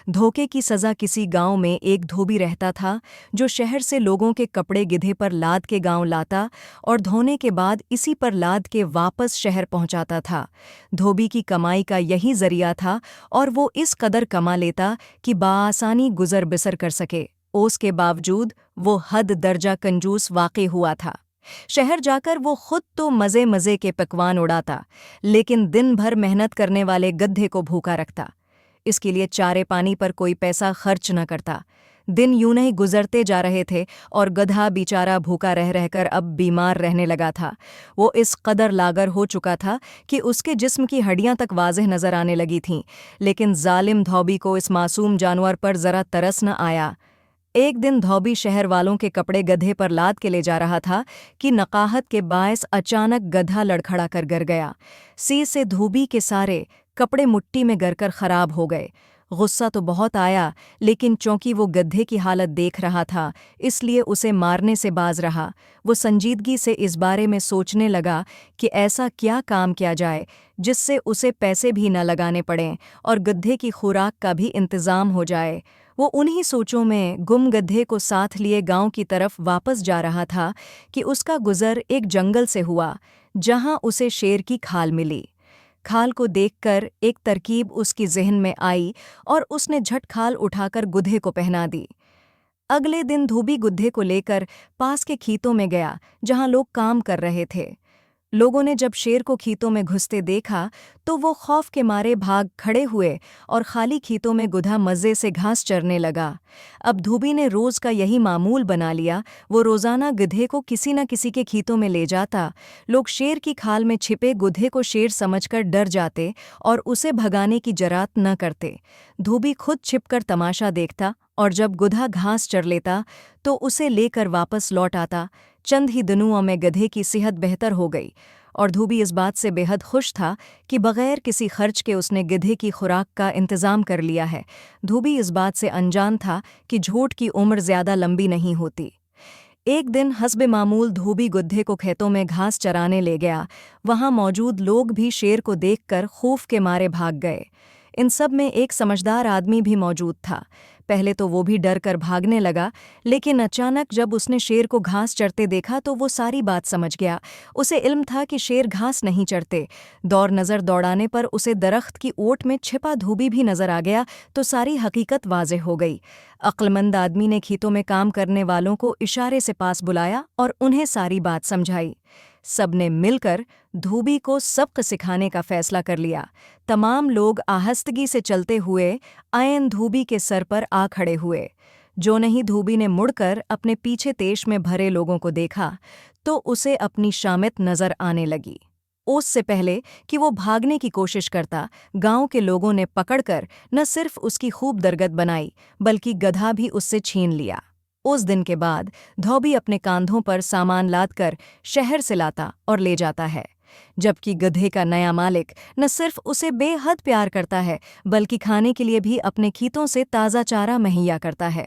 धोखे की सजा। किसी गांव में एक धोबी रहता था जो शहर से लोगों के कपड़े गिधे पर लाद के गांव लाता और धोने के बाद इसी पर लाद के वापस शहर पहुंचाता था। धोबी की कमाई का यही जरिया था और वो इस कदर कमा लेता कि बाआसानी गुजर बसर कर सके। उसके बावजूद वो हद दर्जा कंजूस वाक़ई हुआ था। शहर जाकर वो खुद तो मज़े मज़े के पकवान उड़ाता, लेकिन दिन भर मेहनत करने वाले गधे को भूखा रखता। इसके लिए चारे पानी पर कोई पैसा खर्च न करता। दिन यूं नहीं गुजरते जा रहे थे और गधा बेचारा भूखा रह रहकर अब बीमार रहने लगा था। वो इस कदर लागर हो चुका था कि उसके जिस्म की हड्डियां तक वाज़ेह नज़र आने लगी थीं। लेकिन जालिम धोबी को इस मासूम जानवर पर ज़रा तरस न आया। एक दिन धोबी शहर वालों के कपड़े गधे पर लाद के ले जा रहा था कि नकाहत के बायस अचानक गधा लड़खड़ा कर गिर गया। सी से धोबी के सारे कपड़े मुट्ठी में गिरकर खराब हो गए। गुस्सा तो बहुत आया, लेकिन चूंकि वो गधे की हालत देख रहा था इसलिए उसे मारने से बाज रहा। वो संजीदगी से इस बारे में सोचने लगा कि ऐसा क्या काम किया जाए जिससे उसे पैसे भी न लगाने पड़ें और गधे की खुराक का भी इंतज़ाम हो जाए। वो उन्हीं सोचों में गुम गधे को साथ लिए गांव की तरफ वापस जा रहा था कि उसका गुजर एक जंगल से हुआ, जहां उसे शेर की खाल मिली। खाल को देखकर एक तरकीब उसकी ज़हन में आई और उसने झट खाल उठाकर गुधे को पहना दी। अगले दिन धोबी गुद्धे को लेकर पास के खेतों में गया, जहां लोग काम कर रहे थे। लोगों ने जब शेर को खेतों में घुसते देखा तो वो खौफ के मारे भाग खड़े हुए और खाली खेतों में गुधा मज़े से घास चरने लगा। अब धोबी ने रोज़ का यही मामूल बना लिया। वो रोज़ाना गधे को किसी न किसी के खेतों में ले जाता। लोग शेर की खाल में छिपे गुधे को शेर समझकर डर जाते और उसे भगाने की जरात न करते। धोबी खुद छिपकर तमाशा देखता और जब गुधा घास चर लेता तो उसे लेकर वापस लौट आता। चंद ही दिनों में गधे की सेहत बेहतर हो गई और धोबी इस बात से बेहद खुश था कि बगैर किसी खर्च के उसने गधे की खुराक का इंतज़ाम कर लिया है। धोबी इस बात से अनजान था कि झूठ की उम्र ज़्यादा लंबी नहीं होती। एक दिन हस्बे मामूल धोबी गुद्धे को खेतों में घास चराने ले गया। वहां मौजूद लोग भी शेर को देखकर खौफ के मारे भाग गए। इन सब में एक समझदार आदमी भी मौजूद था। पहले तो वो भी डर कर भागने लगा, लेकिन अचानक जब उसने शेर को घास चरते देखा तो वो सारी बात समझ गया। उसे इल्म था कि शेर घास नहीं चरते। दौड़ नज़र दौड़ाने पर उसे दरख्त की ओट में छिपा धोबी भी नज़र आ गया तो सारी हकीकत वाज़ेह हो गई। अक्लमंद आदमी ने खेतों में काम करने वालों को इशारे से पास बुलाया और उन्हें सारी बात समझाई। सबने मिलकर धोबी को सबक सिखाने का फैसला कर लिया। तमाम लोग आहिस्तगी से चलते हुए आयन धोबी के सर पर आ खड़े हुए। जो नहीं धोबी ने मुड़कर अपने पीछे तेश में भरे लोगों को देखा तो उसे अपनी शामित नज़र आने लगी। उससे पहले कि वो भागने की कोशिश करता, गांव के लोगों ने पकड़कर न सिर्फ उसकी खूब दरगत बनाई बल्कि गधा भी उससे छीन लिया। उस दिन के बाद धोबी अपने कांधों पर सामान लादकर शहर से लाता और ले जाता है, जबकि गधे का नया मालिक न सिर्फ उसे बेहद प्यार करता है बल्कि खाने के लिए भी अपने खेतों से ताज़ा चारा मुहैया करता है।